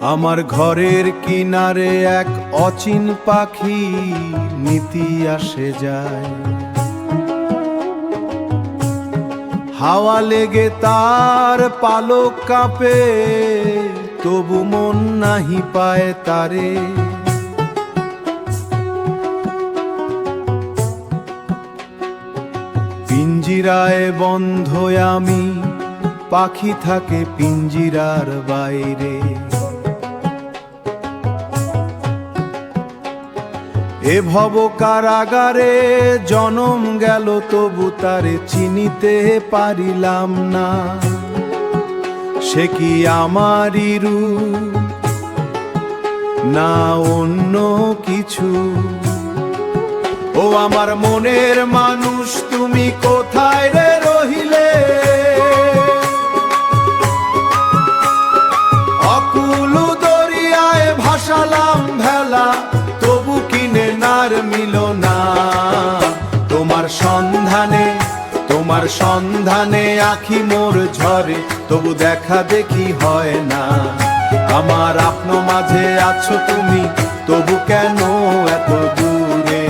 আমার ঘরের কিনারে এক অচিন পাখি নীতি আসে যায়, হাওয়া লেগে তার পালক কাঁপে, তবু মন নাহি পায় তারে। পিঞ্জিরায় বন্ধ আমি, পাখি থাকে পিঞ্জিরার বাইরে। এ ভব কারাগারে জনম গেল, তবু তারে চিনিতে পারিলাম না। সে কি আমারই রূপ না অন্য কিছু? ও আমার মনের মানুষ, তুমি কোথায় রে রহিলে? অকুল দরিয়ায় ভাসালাম ভেলা, তবু কিনে নার মিল না। তোমার সন্ধানে আখি মোর ঝরে, তবু দেখা দেখি হয় না। আমার আপন মাঝে আছো তুমি, তবু কেন এত দূরে?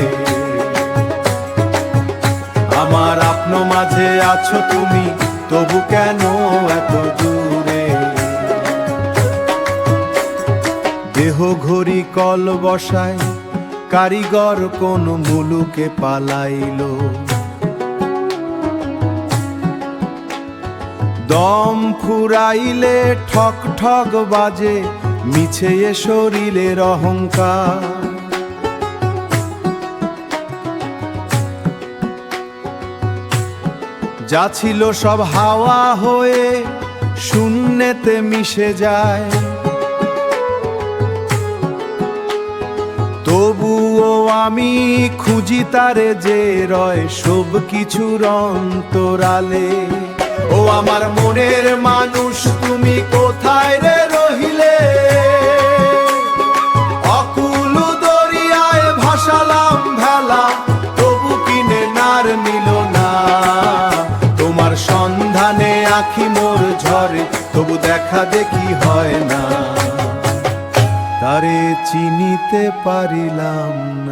আমার আপন মাঝে আছো তুমি, তবু কেন এত দূরে? দেহ ঘড়ি কল বসায়, কারিগর কোন মুলুকে পালাইল। দম ফুরাইলে ঠক ঠক বাজে, মিছে এ শরীরের অহংকার। যা ছিল সব হাওয়া হয়ে শূন্যেতে মিশে যায়, তবুও আমি খুঁজি তারে যে রয় সব কিছুর অন্তরালে। ও আমার মনের মানুষ, তুমি কোথায় রে রহিলে? অকুল দরিয়ায় ভাসালাম ভেলা, তবু কিনে নার নিল না। তোমার সন্ধানে আখি মোর ঝরে, তবু দেখা দেখি হয় না। তারে চিনিতে পারিলাম না।